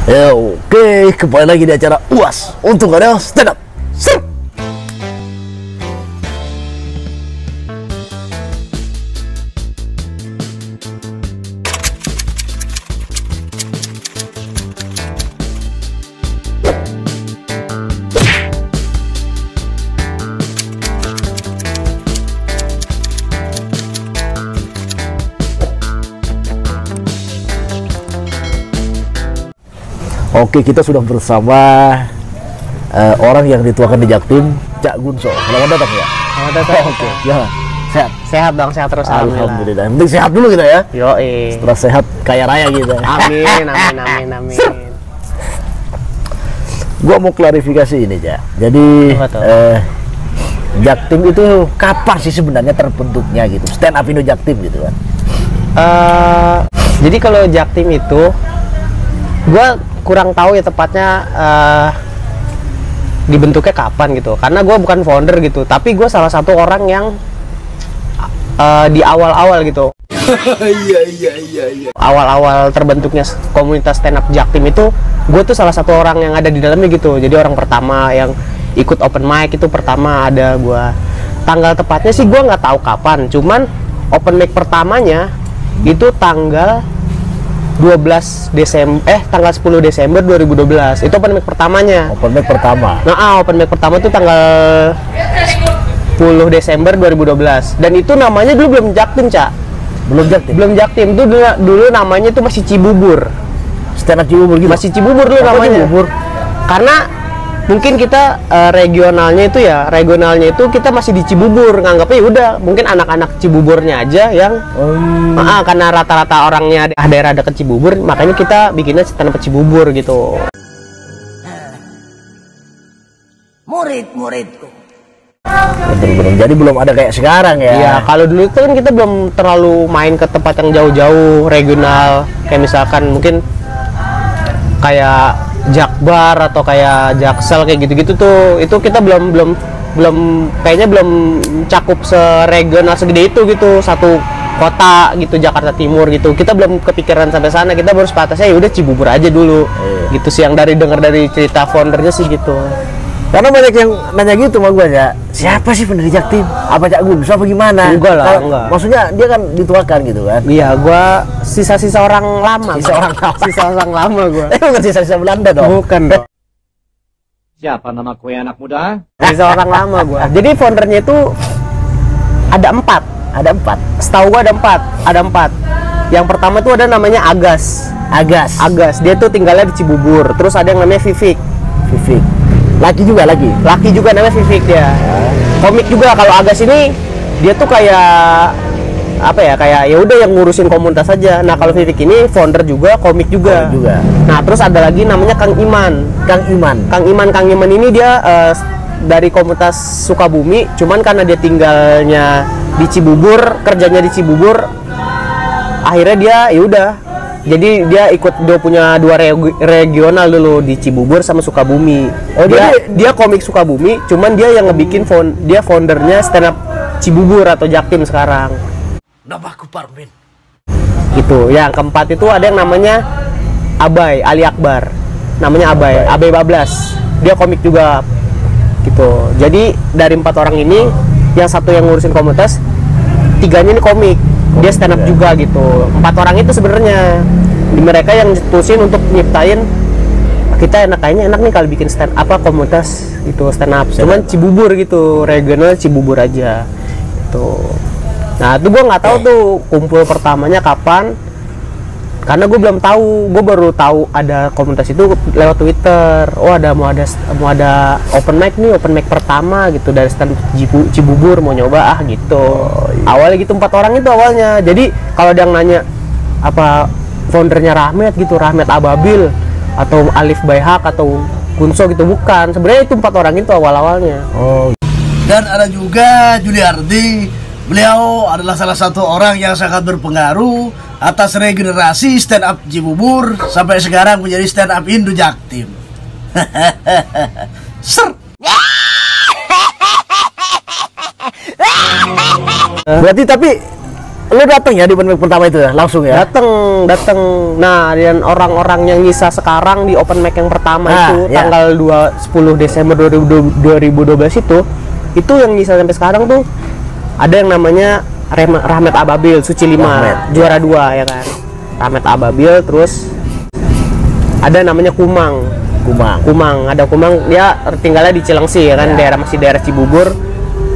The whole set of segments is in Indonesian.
Ya, oke, kembali lagi di acara UAS untuk ada stand up. Sip. Oke, kita sudah bersama orang yang dituakan di Jaktim, Cak Gunso. Selamat datang ya. Selamat datang. Oke, ya. Sehat. Sehat dong, sehat terus. Alhamdulillah. Yang penting sehat dulu kita ya. Yoi. Setelah sehat kaya raya gitu. Amin, amin, amin, amin. Gua mau klarifikasi ini, Cak. Jadi Jaktim itu kapan sih sebenarnya terbentuknya gitu? Stand up Indo Jaktim gitu kan. Jadi kalau Jaktim itu gua kurang tahu ya tepatnya dibentuknya kapan gitu, karena gue bukan founder gitu, tapi gue salah satu orang yang di awal-awal gitu. Awal-awal terbentuknya komunitas stand up Jaktim itu, gue tuh salah satu orang yang ada di dalamnya gitu. Jadi orang pertama yang ikut open mic itu pertama ada gue. Tanggal tepatnya sih gue nggak tahu kapan, cuman open mic pertamanya itu tanggal 12 Desember tanggal 10 Desember 2012. Itu open mic pertamanya. Open mic pertama. Nah, open mic pertama itu tanggal 10 Desember 2012. Dan itu namanya dulu belum Jaktim, Cak. Belum Jaktim. Belum Jaktim. Itu dulu namanya itu masih Cibubur. Stand up Cibubur gitu. Masih Cibubur dulu namanya. Cibubur? Karena mungkin kita regionalnya itu kita masih di Cibubur, nganggapnya udah mungkin anak-anak Cibuburnya aja yang karena rata-rata orangnya daerah dekat Cibubur, makanya kita bikinnya stand up Cibubur gitu. Murid-muridku. Bener-bener. Jadi belum ada kayak sekarang ya. Iya, kalau dulu itu kan kita belum terlalu main ke tempat yang jauh-jauh regional, kayak misalkan mungkin kayak Jakbar atau kayak Jaksel kayak gitu-gitu tuh, itu kita belum kayaknya belum cakup seregional segede itu gitu, satu kota gitu, Jakarta Timur gitu. Kita belum kepikiran sampai sana, kita baru sebatasnya ya udah Cibubur aja dulu. Gitu sih yang dengar dari cerita foundernya sih gitu. Karena banyak yang nanya gitu sama gue ya, siapa sih pendiri Jaktim? Apa Cak Gunso apa gimana? Enggak lah, enggak. Maksudnya dia kan dituakan gitu kan? Iya, gue sisa-sisa orang lama. Sisa orang lama gue. Bukan sisa-sisa Belanda dong? Bukan dong. Siapa nama kue anak muda? Sisa orang lama gue. Jadi foundernya itu ada empat. Setahu gue ada empat. Yang pertama tuh ada namanya Agas. Dia tuh tinggalnya di Cibubur. Terus ada yang namanya Vivik. Laki juga namanya Vivik dia. Komik juga. Kalau Agas ini dia tuh kayak apa ya, kayak ya udah yang ngurusin komunitas aja. Nah, kalau Vivik ini founder juga, komik juga. Nah, terus ada lagi namanya Kang Iman ini dia dari komunitas Sukabumi, cuman karena dia tinggalnya di Cibubur, kerjanya di Cibubur, akhirnya dia ya udah, jadi dia punya dua regional dulu di Cibubur sama Sukabumi. Dia komik Sukabumi, cuman dia yang ngebikin dia foundernya stand up Cibubur atau Jaktim sekarang. Namaku Parmin. Gitu. Yang keempat itu ada yang namanya Abai Ali Akbar. Namanya Abai Bablas. Dia komik juga. Gitu. Jadi dari empat orang ini, yang satu yang ngurusin komunitas, tiganya ini komik. Dia stand up juga gitu. Empat orang itu sebenarnya mereka yang tusin untuk nyiptain, kita kayaknya enak nih kalau bikin stand komunitas itu stand up. Cuman Cibubur gitu, regional Cibubur aja gitu. Nah, itu gue nggak tahu tuh kumpul pertamanya kapan, karena gue belum tahu. Gue baru tahu ada komunitas itu lewat Twitter. Oh, mau ada open mic pertama gitu dari stand Cibubur, mau nyoba gitu. Awalnya gitu, 4 orang itu awalnya. Jadi kalau ada yang nanya apa foundernya Rahmat gitu, Rahmat Ababil atau Alif Baihak atau Gunso gitu, bukan. Sebenarnya itu 4 orang itu awal-awalnya. Dan ada juga Juliardi. Beliau adalah salah satu orang yang sangat berpengaruh atas regenerasi stand up Cibubur sampai sekarang menjadi stand up Indo Jaktim. Ser. Berarti tapi lu datang ya di open mic pertama itu ya, langsung ya? Dateng. Nah, dan orang-orang yang nyisa sekarang di open mic yang pertama itu ya. tanggal 10 Desember 2012 itu yang nyisa sampai sekarang tuh ada yang namanya Rahmat Ababil, Suci 5, juara 2 ya kan. Rahmat Ababil, terus ada namanya Kumang, ada Kumang, dia tinggalnya di Cilengsi ya kan, daerah Cibubur.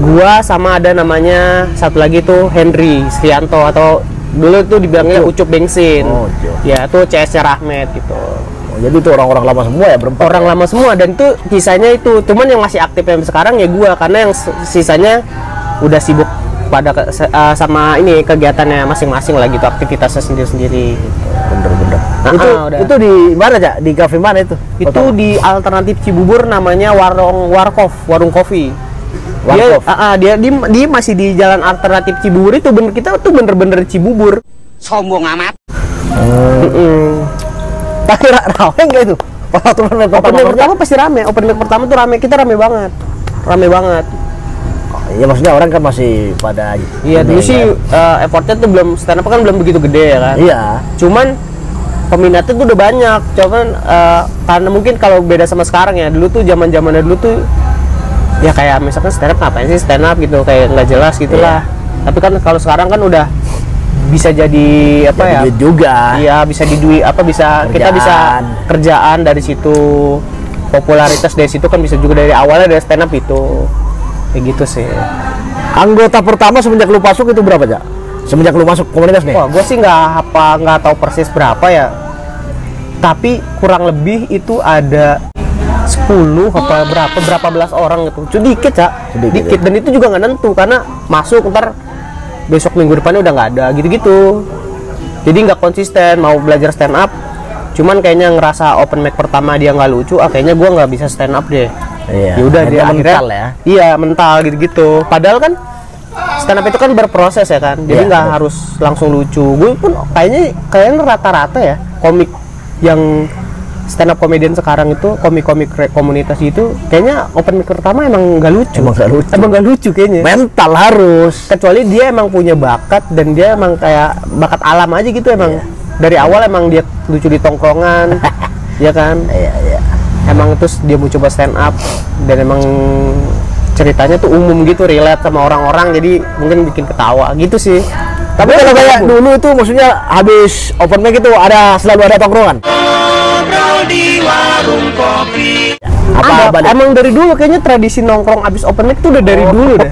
Gua sama ada namanya satu lagi tuh Henry Srianto, atau dulu tuh dibilangnya Ucup Bensin. Ya tuh CS-nya Rahmat gitu. Jadi itu orang-orang lama semua ya, berempat. Orang lama semua, dan itu kisahnya itu. Cuman yang masih aktif yang sekarang ya gua, karena yang sisanya udah sibuk pada sama ini kegiatannya masing-masing lah gitu, aktivitasnya sendiri-sendiri gitu. Bener-bener. Itu di mana aja? Di kafe mana itu? Itu di Alternatif Cibubur, namanya warung kopi. Dia masih di Jalan Alternatif Cibubur itu, kita tuh bener-bener Cibubur. Sombong amat. Tapi rame nggak itu? Open mic pertama pasti rame. Open mic pertama tuh rame, kita rame banget. Ya maksudnya orang kan masih pada. Iya dulu sih effortnya tuh belum, stand up kan belum begitu gede ya kan. Iya. Cuman peminatnya tuh udah banyak. Cuman karena mungkin kalau beda sama sekarang ya, dulu tuh zamannya dulu tuh ya kayak misalkan stand up, ngapain sih stand up gitu, kayak nggak jelas gitulah. Tapi kan kalau sekarang kan udah bisa jadi apa ya? Duit juga. Iya, bisa diduit apa, bisa kerjaan. Kita bisa kerjaan dari situ. Popularitas dari situ kan bisa juga dari awalnya dari stand up itu. Kayak gitu sih. Anggota pertama semenjak lu masuk itu berapa, Cak? Semenjak lu masuk komunitas nih? Wah, gue sih nggak tahu persis berapa ya. Tapi kurang lebih itu ada 10 apa berapa belas orang gitu. Dikit, Cak. Dikit. Dan itu juga nggak nentu, karena masuk ntar besok minggu depannya udah nggak ada gitu-gitu. Jadi nggak konsisten mau belajar stand up. Cuman kayaknya ngerasa open mic pertama dia nggak lucu, kayaknya gue nggak bisa stand up deh. Iya. Ya udah, dia akhirnya mental ya. Iya, mental gitu-gitu. Padahal kan stand up itu kan berproses ya kan. Jadi nggak harus langsung lucu. Gue pun kayaknya rata-rata ya komik yang stand up comedian sekarang itu, komik-komik komunitas itu kayaknya open mic pertama emang nggak lucu. Emang nggak lucu kayaknya. Mental harus. Kecuali dia emang punya bakat, dan dia emang kayak bakat alam aja gitu emang. Dari awal emang dia lucu di tongkrongan. Ya kan? Iya. Emang terus dia mau coba stand up, dan emang ceritanya tuh umum gitu, relate sama orang-orang, jadi mungkin bikin ketawa gitu sih. Tapi kalau kayak dulu itu maksudnya habis open mic itu selalu ada tongkrongan. Di warung kopi. Emang dari dulu kayaknya tradisi nongkrong abis open mic tuh udah dari dulu deh.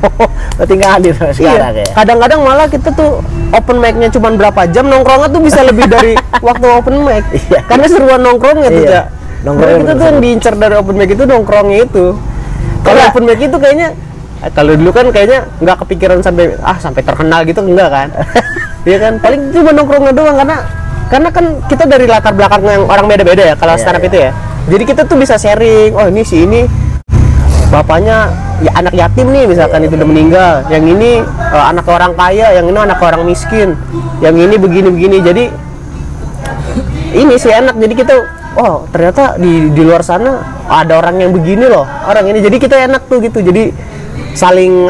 Tinggal hadir sekarang ya. Kadang-kadang malah kita tuh open mic-nya cuma berapa jam, nongkrongnya tuh bisa lebih dari waktu open mic. Karena seruan nongkrongnya tuh, Cak. Nongkrong kita tuh yang diincar dari open mic itu nongkrongnya itu. Kalau open mic itu kayaknya, kalau dulu kan kayaknya nggak kepikiran sampai terkenal gitu, enggak kan? Iya kan, paling cuma nongkrongnya doang, karena kan kita dari latar belakang yang orang beda-beda ya kalau stand up itu ya. Jadi kita tuh bisa sharing, oh ini bapaknya ya anak yatim nih misalkan, itu udah meninggal, yang ini anak orang kaya, yang ini anak orang miskin, yang ini begini-begini. Jadi ini sih enak, jadi kita ternyata di luar sana ada orang yang begini loh, orang ini, jadi kita enak tuh gitu, jadi saling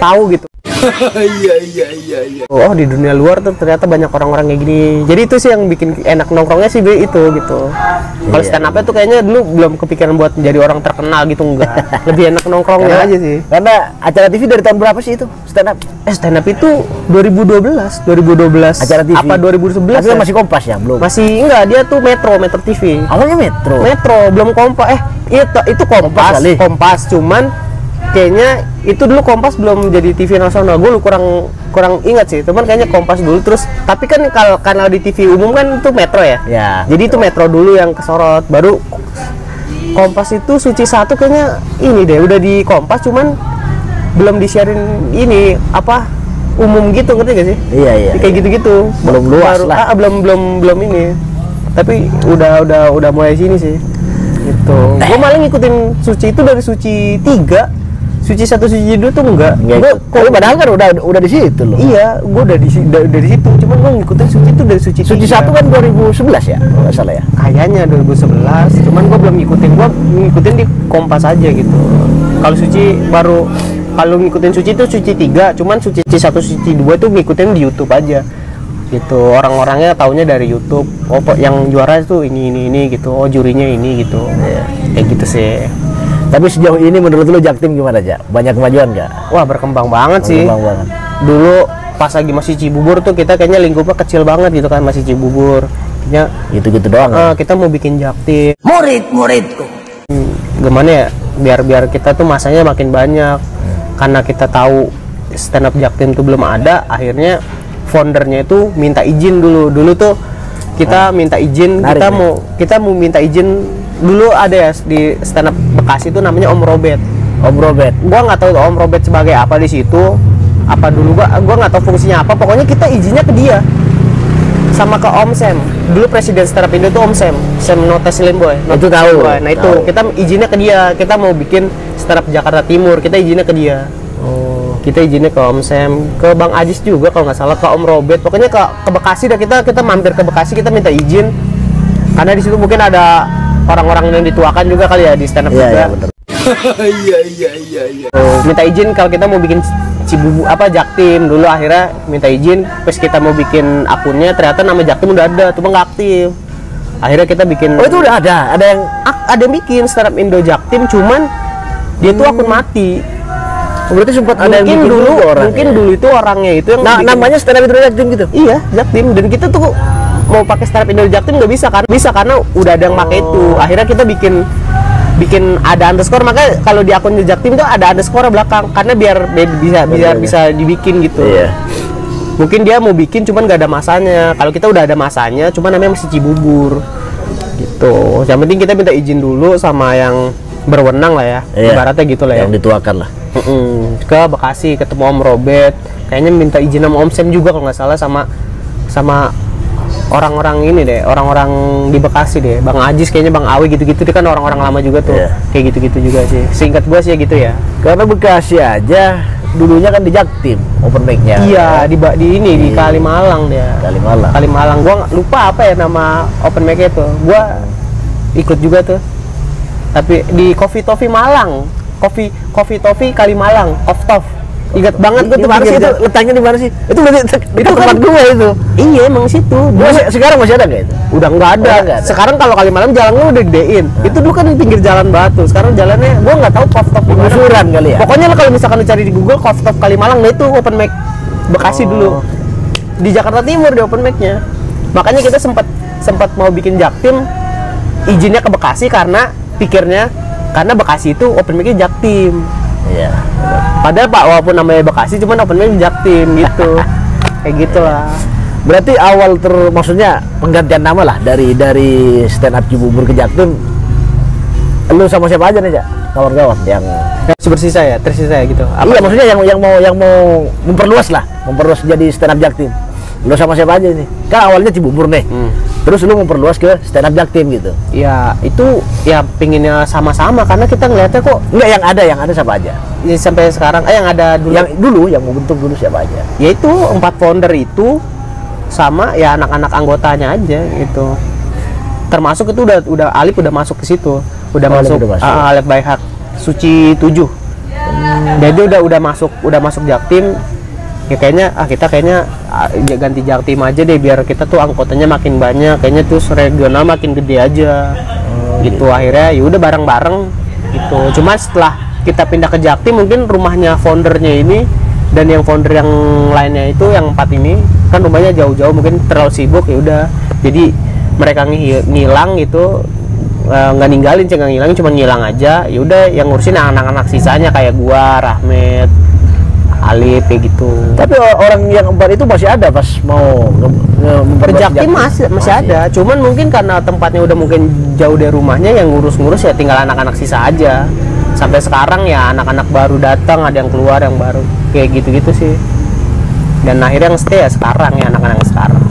tahu gitu. Iya. Oh, di dunia luar tuh ternyata banyak orang-orang kayak gini. Jadi itu sih yang bikin enak nongkrongnya sih itu gitu. Kalau stand up-nya tuh kayaknya dulu belum kepikiran buat menjadi orang terkenal gitu, enggak. Lebih enak nongkrongnya aja sih. Karena acara TV dari tahun berapa sih itu stand up? Stand up itu 2012. Acara TV. Apa 2011? Tapi ya? Masih Kompas ya, belum. Masih enggak, dia tuh Metro TV. Awalnya Metro. Belum Kompas. Itu Kompas cuman kayaknya itu dulu Kompas belum jadi TV nasional. Gue kurang ingat sih. Cuman kayaknya Kompas dulu, terus tapi kan kalau kanal di TV umum kan itu Metro ya. Ya. Jadi itu Metro dulu yang kesorot. Baru Kompas itu Suci 1 kayaknya ini deh udah di Kompas, cuman belum disiarin ini apa umum gitu, ngerti gak sih? Iya. Kayak gitu-gitu. Belum luas lah. Belum ini. Tapi udah mulai sini sih. Gitu. Gue malah ngikutin Suci itu dari Suci 3. Suci 1, Suci 2 tuh enggak. Tapi padahal kan udah di situ loh. Iya, gue dari situ. Cuman gue ngikutin Suci itu dari Suci 3. Suci 1 kan 2011 ya, kalau nggak salah ya. Kayaknya 2011. Cuman gue belum ngikutin. Gue ngikutin di Kompas aja gitu. Kalau Suci baru kalau ngikutin Suci itu Suci 3, cuman Suci 1 Suci 2 itu ngikutin di YouTube aja gitu. Orang-orangnya taunya dari YouTube. Oh yang juara itu ini gitu, oh jurinya ini gitu ya. Kayak gitu sih. Tapi sejauh ini menurut lu Jaktim gimana aja? Banyak kemajuan nggak? Wah berkembang banget sih. Berkembang banget. Dulu pas lagi masih Cibubur tuh kita kayaknya lingkupnya kecil banget gitu kan, masih Cibubur. Kayaknya Gitu-gitu doang. kita mau bikin Jaktim. Murid-muridku. Gimana ya? Biar kita tuh masanya makin banyak. Karena kita tahu stand up Jaktim tuh belum ada, akhirnya foundernya itu minta izin dulu. Dulu tuh kita minta izin, Menarik, kita mau minta izin dulu. Ada ya di stand up Bekasi itu namanya Om Robert. Om Robert. Gua nggak tahu Om Robert sebagai apa di situ. Apa dulu gua nggak tahu fungsinya apa. Pokoknya kita izinnya ke dia sama ke Om Sam. Dulu presiden stand up Indo itu Om Sam Notes Limboy. Itu tahu. Nah itu Tahu. kita izinnya ke dia. Kita mau bikin stand up Jakarta Timur, kita izinnya ke dia. Oh. Kita izinnya ke Om Sam, ke Bang Ajis juga kalau nggak salah, ke Om Robert. Pokoknya ke Bekasi dah, kita mampir ke Bekasi, kita minta izin. Karena di situ mungkin ada orang-orang yang dituakan juga kali ya di stand up Iya, juga. iya benar. Minta izin kalau kita mau bikin Jaktim dulu, akhirnya minta izin. Terus kita mau bikin akunnya, ternyata nama Jaktim udah ada, cuma nggak aktif. Akhirnya kita bikin. Oh, itu udah ada yang Ada yang bikin stand up Indo Jaktim, cuman dia tuh akun mati. berarti sempat ada yang Mungkin bikin dulu, orang. mungkin dulu itu orangnya itu yang Nah, bikin. namanya stand up Indo Jaktim gitu. Iya, Jaktim. Dan kita tuh mau pakai stand up Indo Jaktim nggak bisa kan? Bisa karena udah ada yang pakai itu. Akhirnya kita bikin ada underscore. Makanya kalau di akun Jaktim tuh ada underscore belakang karena biar bisa dibikin gitu. Iya. Mungkin dia mau bikin cuman nggak ada masanya. Kalau kita udah ada masanya, cuman namanya masih Cibubur gitu. Yang penting kita minta izin dulu sama yang berwenang lah ya. Iya. Ibaratnya gitu lah ya. Yang dituakan lah. Ke Bekasi ketemu Om Robert, kayaknya minta izin sama Om Sam juga kalau nggak salah, sama orang-orang ini deh, orang-orang di Bekasi deh, Bang Ajis kayaknya, Bang Awi gitu-gitu, dia kan orang-orang lama juga tuh. Iya. Kayak gitu-gitu juga sih, singkat gua sih ya gitu ya. Karena Bekasi aja dulunya kan di Jaktim open mic-nya. Iya, di Kalimalang dia. Kalimalang. Gua lupa apa ya nama open mic itu, gua ikut juga tuh, tapi di Coffee Toffee Malang, Coffee Toffee Kalimalang, Tof. Ingat banget gua Di tuh mana sih pinggir itu? jalan. Letaknya di mana sih? Itu berarti itu kan- tempat gua itu. Iya emang situ. Sekarang masih ada nggak itu? Udah nggak ada. Udah nggak ada. Sekarang kalau Kalimalang jalannya udah gedein. Itu dulu kan di pinggir jalan batu. Sekarang jalannya gua nggak tahu Tof di mana. Penggusuran kali ya? Pokoknya kalau misalkan lu cari di Google Tof Kalimalang, nah itu open mic Bekasi dulu. Di Jakarta Timur di open mic-nya. Makanya kita sempat mau bikin Jaktim, izinnya ke Bekasi karena pikirnya karena Bekasi itu open mic-nya Jaktim. Iya. Padahal Pak walaupun namanya Bekasi cuman open mic Jaktim gitu. Kayak gitulah. Berarti awal maksudnya penggantian nama lah dari stand up Cibubur ke Jaktim. Lu sama siapa aja nih, Jak? Kawan-kawan yang Tersisa ya gitu. iya, maksudnya yang mau memperluas jadi stand up Jaktim. Lu sama siapa aja nih? Kan awalnya Cibubur nih. Terus lu memperluas ke stand up Jaktim gitu. Ya itu ya pinginnya sama-sama karena kita ngeliatnya kok Enggak, yang ada siapa aja? ya, sampai sekarang yang ada dulu Yang mau bentuk dulu siapa aja? yaitu 4 founder itu sama ya anak-anak anggotanya aja gitu. Termasuk itu udah Alif udah masuk ke situ. Udah Oh, masuk, udah masuk. Alif Baihak Suci 7. Jadi udah masuk Jaktim. Ya kita kayaknya ganti Jaktim aja deh biar kita tuh anggotanya makin banyak, kayaknya tuh regional makin gede aja. Gitu akhirnya ya udah bareng-bareng gitu. Cuma setelah kita pindah ke Jaktim mungkin rumahnya foundernya ini dan yang founder yang lainnya itu yang 4 ini kan rumahnya jauh-jauh, mungkin terlalu sibuk, ya udah. Jadi mereka ngilang gitu, nggak ninggalin sih, nggak ngilangin, cuma ngilang aja. Ya udah yang ngurusin anak-anak sisanya kayak gua, Rahmat, Alif kayak gitu. Tapi orang yang 4 itu masih ada pas mau Jaktim masih ada, cuman mungkin karena tempatnya udah mungkin jauh dari rumahnya, yang ngurus-ngurus ya tinggal anak-anak sisa aja. Sampai sekarang ya anak-anak baru datang, ada yang keluar yang baru, kayak gitu-gitu sih. Dan akhirnya yang stay ya sekarang ya anak-anak sekarang.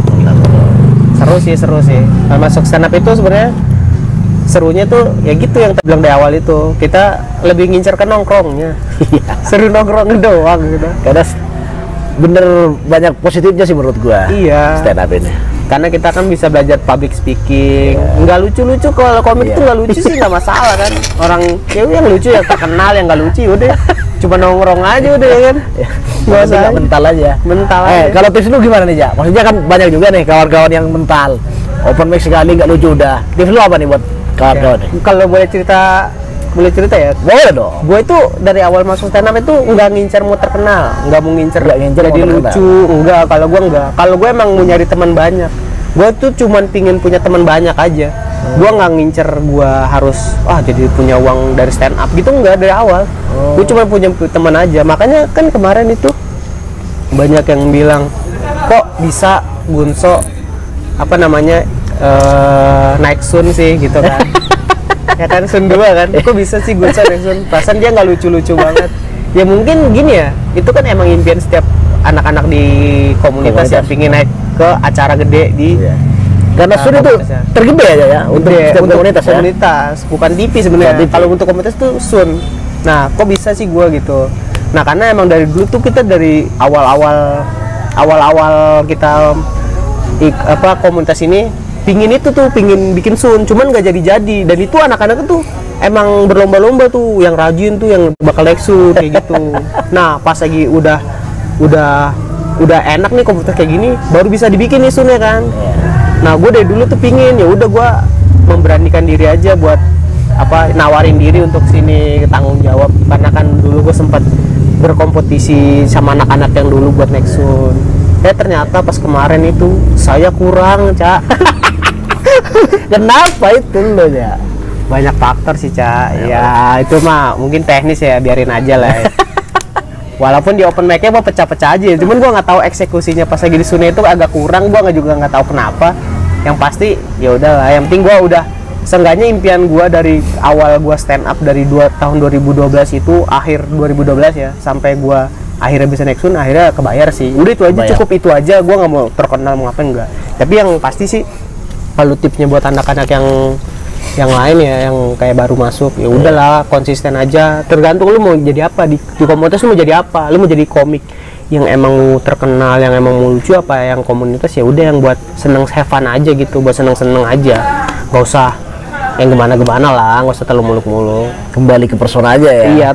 Seru sih. Nah, masuk stand up itu sebenarnya serunya tuh ya gitu yang tadi bilang dari awal itu, kita lebih ngincer ke nongkrongnya. Seru nongkrong doang gitu. Karena bener banyak positifnya sih menurut gua. Iya. Stand up ini. Karena kita kan bisa belajar public speaking. Nggak lucu-lucu, kalau komik itu nggak lucu sih nggak masalah kan. Orang ya yang lucu ya terkenal, yang nggak lucu udah. cuma nongkrong aja udah ya kan. Nggak usah Nggak mental aja. mental aja. Kalau tips lu gimana nih, Ja? Maksudnya kan banyak juga nih kawan-kawan yang mental. Open mic sekali nggak lucu udah. Tips lu apa nih buat kawan-kawan nih? Kalau boleh cerita ya, Boleh dong. gue itu dari awal masuk stand up itu nggak ngincer mau terkenal, nggak mau ngincer Nggak ngincer jadi mau terkenal. lucu, enggak. Kalau gue enggak, kalau gue emang mau nyari teman banyak. Gue tuh cuman pingin punya teman banyak aja. Gue nggak ngincer gue harus jadi punya uang dari stand up gitu, enggak dari awal. Gue cuma punya teman aja. Makanya kan kemarin itu banyak yang bilang kok bisa Gunso naik Sun sih gitu kan. Ya kan Sun 2 kan, kok bisa sih Gunso naik Sun, perasaan dia nggak lucu-lucu banget. Ya mungkin gini ya, itu kan emang impian setiap anak-anak di komunitas ya, pingin naik ke acara gede di Karena Sun itu komunitasnya. tergede aja ya untuk setiap untuk komunitas ya. komunitas, bukan TV sebenarnya. Bukan TV. Kalau untuk komunitas tuh Sun. Nah, kok bisa sih gua gitu? Nah, karena emang dari dulu tuh kita dari awal-awal kita komunitas ini pingin bikin Sun, cuman nggak jadi-jadi. Dan itu anak-anak tuh emang berlomba-lomba tuh, yang rajin tuh yang bakal naik Sun kayak gitu. Nah, pas lagi udah enak nih komunitas kayak gini, baru bisa dibikin nih Sun ya kan. Nah, gue dari dulu tuh pingin, ya udah gue memberanikan diri aja buat nawarin diri untuk sini tanggung jawab, karena kan dulu gue sempat berkompetisi sama anak-anak yang dulu buat naik Sun. Ternyata pas kemarin itu saya kurang, Cak. Kenapa itu lo ya? Banyak faktor sih, Cak. Ya itu mah mungkin teknis ya, biarin aja lah ya. Walaupun di open mic-nya mah pecah-pecah aja, cuman gua nggak tahu eksekusinya pas lagi di Sun itu agak kurang. Gua nggak tahu kenapa. Yang pasti ya udahlah, yang penting gua udah seenggaknya impian gua dari awal gua stand up dari tahun 2012 itu, akhir 2012 ya, sampai gua akhirnya bisa naik Sun, akhirnya kebayar sih. Udah itu aja, cukup itu aja. Gua nggak mau terkenal, mau ngapain enggak. Tapi yang pasti sih, kalau tipsnya buat anak-anak yang lain ya, yang kayak baru masuk, ya udahlah konsisten aja. Tergantung lu mau jadi apa di komunitas, lu mau jadi apa. Lu mau jadi komik yang emang terkenal, yang emang mau lucu, apa yang komunitas ya udah yang buat seneng, have fun aja gitu, buat seneng-seneng aja. Gak usah yang gimana-gimana lah, gak usah terlalu muluk-muluk. Kembali ke persona aja ya. Iya,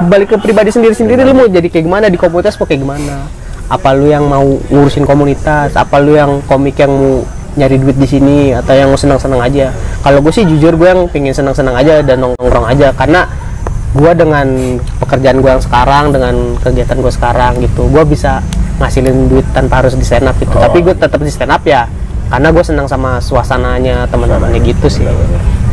balik ke pribadi sendiri-sendiri. Lu mau jadi kayak gimana di komunitas, mau kayak gimana? Apa lu yang mau ngurusin komunitas? Apa lu yang komik yang mau nyari duit di sini, atau yang mau senang-senang aja? Kalau gue sih jujur, gue yang pengen senang-senang aja dan nongkrong aja, karena gue dengan pekerjaan gue yang sekarang, dengan kegiatan gue sekarang gitu, gue bisa ngasilin duit tanpa harus di stand up gitu. Tapi gue tetap di stand up ya karena gue senang sama suasananya, teman-temannya gitu sih.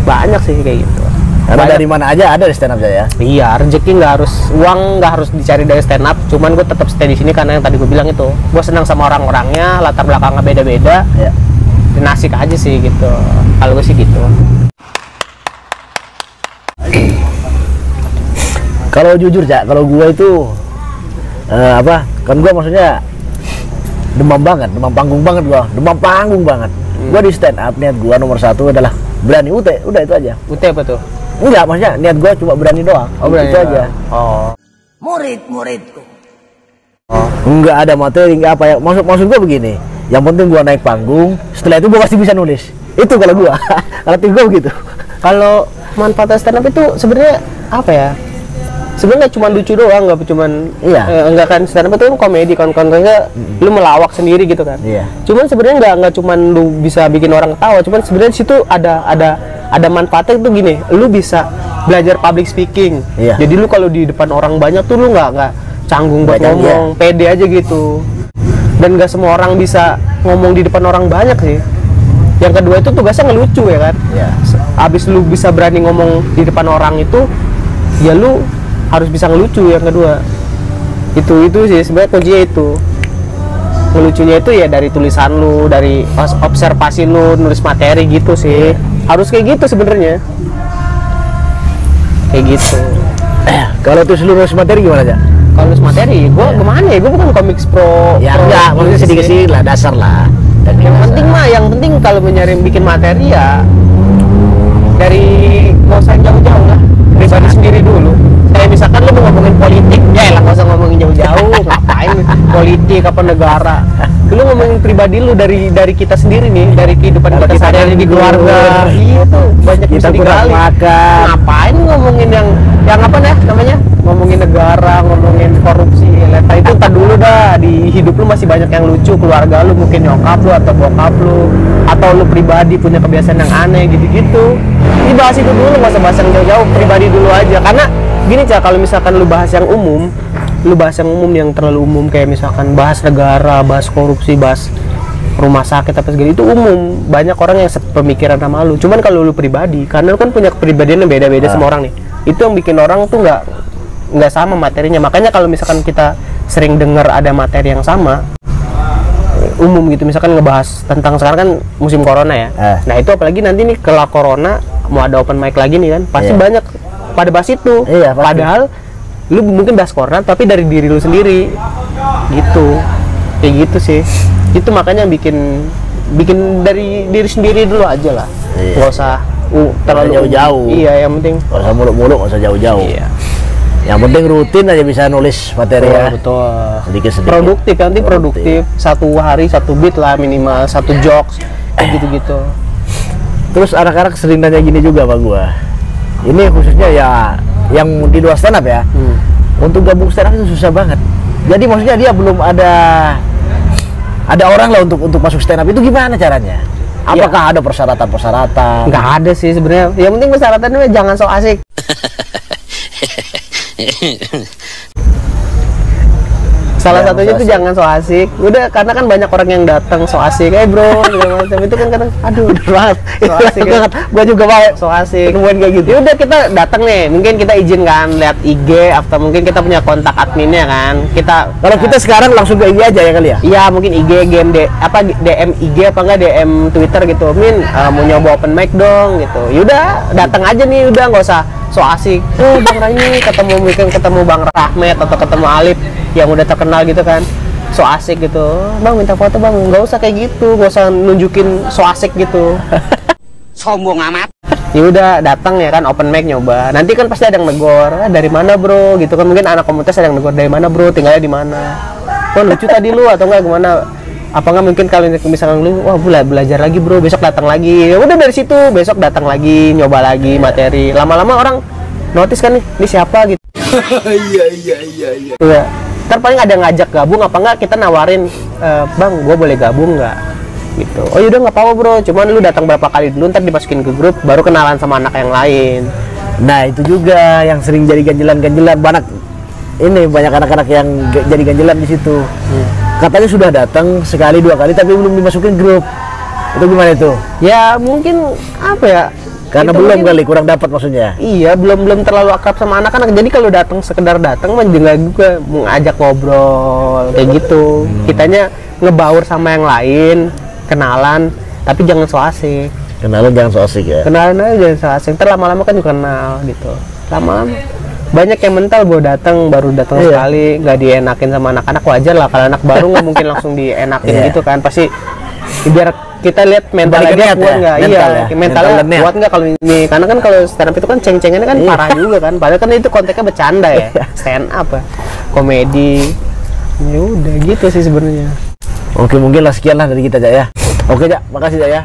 Banyak sih kayak gitu. Karena dari mana aja ada di stand up ya. Iya, rezeki nggak harus, uang nggak harus dicari dari stand up. Cuman gue tetap stay di sini karena yang tadi gue bilang itu, gue senang sama orang-orangnya, latar belakangnya beda-beda. Ya. Dan asik aja sih gitu. Kalau gue sih gitu. Kalau jujur, Cak, kalau gue itu kan gue maksudnya demam panggung banget gue, gue di stand up, niat gue nomor satu adalah berani udah itu aja. UT apa tuh? Enggak, maksudnya niat gue cuma berani doang. Berani itu doang. aja. Oh. Murid-muridku. Enggak ada materi, enggak apa ya. Maksud gue begini, yang penting gue naik panggung, setelah itu gue pasti bisa nulis. Itu kalau gue. Kalau tim gue begitu. Kalau manfaat stand up itu sebenarnya apa ya? Sebenarnya cuma lucu doang, nggak cuma enggak kan, stand up itu kan komedi, kontennya lu melawak sendiri gitu kan. Iya. Cuman sebenarnya nggak cuma lu bisa bikin orang ketawa, cuman sebenarnya situ ada manfaatnya itu gini, lu bisa belajar public speaking. Iya. Jadi lu kalau di depan orang banyak tuh lu nggak canggung buat Nggak ngomong, pede aja gitu. Dan nggak semua orang bisa ngomong di depan orang banyak sih. Yang kedua itu tugasnya ngelucu ya kan. Iya. Abis lu bisa berani ngomong di depan orang itu, ya lu harus bisa ngelucu. Yang kedua itu sih sebenarnya kuncinya itu. Ngelucunya itu ya dari tulisan lu, dari observasi lu, nulis materi gitu sih. Harus kayak gitu sebenarnya. Kayak gitu. Kalau tuh seluruh materi gimana, Cak? Kalau nulis materi, gua gimana ya? Gua bukan komik pro. Ya pro enggak, maksudnya sih. sedikit-sedikit lah, dasar lah. Yang penting kalau mencari bikin materi ya dari nggak usah jauh-jauh lah, pribadi sendiri dulu. Kayak misalkan lu mau ngomongin politik, ya lah nggak usah ngomongin jauh-jauh. Ngapain politik apa negara? Lu ngomongin pribadi lu dari kita sendiri nih, dari kehidupan kita sehari-hari di keluarga. Iya tuh banyak kita bisa kurang digali. makan. Ngapain ngomongin yang apa namanya? ngomongin negara, ngomongin korupsi, leta itu entar dulu dah. Di hidup lu masih banyak yang lucu, keluarga lu mungkin nyokap lu atau bokap lu, atau lu pribadi punya kebiasaan yang aneh gitu-gitu. Ini bahas itu dulu, nggak usah bahas yang jauh-jauh, pribadi dulu aja. Karena gini Cak, kalau misalkan lu bahas yang umum, yang terlalu umum kayak misalkan bahas negara, bahas korupsi, bahas rumah sakit apa segala itu umum, banyak orang yang sepemikiran sama lu. Cuman kalau lu pribadi, karena lu kan punya kepribadian yang beda-beda sama orang nih, itu yang bikin orang tuh nggak sama materinya. Makanya kalau misalkan kita sering dengar ada materi yang sama umum gitu, misalkan ngebahas tentang sekarang kan musim corona ya, nah itu apalagi nanti nih kelak corona mau ada open mic lagi nih kan, pasti banyak pada bahas itu. Padahal lu mungkin bahas corona tapi dari diri lu sendiri gitu, kayak gitu sih. Itu makanya bikin dari diri sendiri dulu aja lah, nggak usah terlalu jauh-jauh. Iya, yang penting nggak usah muluk-muluk, nggak usah jauh-jauh. iya. Yang penting rutin aja bisa nulis materi ya. Betul. Sedikit-sedikit. Produktif, nanti produktif. Satu hari satu beat lah minimal, satu jokes gitu-gitu. Terus anak-anak sering nanya gini juga sama gua. Ini khususnya ya yang di luar stand up ya. Untuk gabung stand up itu susah banget. Jadi maksudnya dia belum ada orang lah untuk masuk stand up, itu gimana caranya? Apakah ada persyaratan? Nggak ada sih sebenarnya. Yang penting persyaratannya jangan so asik. Salah satunya itu jangan so asik. Udah, karena kan banyak orang yang datang so asik, bro, segala macam. Itu kan kadang, aduh, udah banget. So asik kan. Gua juga mau so asik. Kemudian kayak gitu. Ya udah, kita datang nih. Mungkin kita izin kan lihat IG, atau mungkin kita punya kontak adminnya kan. Kalau kita sekarang langsung ke IG aja ya kali ya? Iya, mungkin IG, DM IG apa enggak DM Twitter gitu. Min, mau nyoba open mic dong gitu. Yaudah, datang aja nih, udah nggak usah so asik. Bang Raini ketemu Bang Rahmat atau ketemu Alif yang udah terkenal gitu kan, so asik gitu, bang minta foto bang, nggak usah kayak gitu, nggak usah nunjukin so asik gitu. Sombong amat. Ya udah, datang ya kan open mic nyoba, nanti kan pasti ada yang negor, dari mana bro gitu kan, mungkin anak komunitas ada yang negor, dari mana bro, tinggalnya di mana, wah lucu tadi lu atau enggak gimana, apa enggak mungkin kalau misalkan lu, wah belajar lagi bro, besok datang lagi. Ya udah, dari situ besok datang lagi, nyoba lagi materi, lama-lama orang notice kan nih, ini siapa gitu. Iya. Ntar paling ada ngajak gabung apa enggak, kita nawarin, bang gue boleh gabung nggak gitu. Oh yaudah, nggak apa-apa bro, cuman lu datang berapa kali dulu, ntar dimasukin ke grup, baru kenalan sama anak yang lain. Nah itu juga yang sering jadi ganjelan banyak anak-anak yang jadi ganjelan di situ. Katanya sudah datang sekali dua kali tapi belum dimasukin grup. Itu gimana itu? Ya mungkin apa ya, karena itu belum mungkin, kali kurang dapat maksudnya. Iya, belum terlalu akrab sama anak-anak. Jadi kalau datang sekedar datang mah juga ngajak ngobrol kayak gitu. Kitanya ngebaur sama yang lain, kenalan, tapi jangan so asik. Kenalan jangan so asik ya. Kenalan aja jangan so asik. Ntar lama-lama kan juga kenal gitu. Lama-lama banyak yang mental baru datang sekali, nggak dienakin sama anak-anak. Wajar lah, kalau anak baru nggak mungkin langsung dienakin gitu kan. Pasti biar kita lihat mentalnya dia kuat nggak. Iya, mentalnya kuat nggak kalau ini, karena kan kalau stand up itu kan ceng-cengannya kan parah juga kan, padahal kan itu konteksnya bercanda ya, stand up ya, komedi. Ya udah gitu sih sebenarnya. Oke, mungkin lah sekian lah dari kita, Jak ya. Oke, Jak, makasih, Jak ya.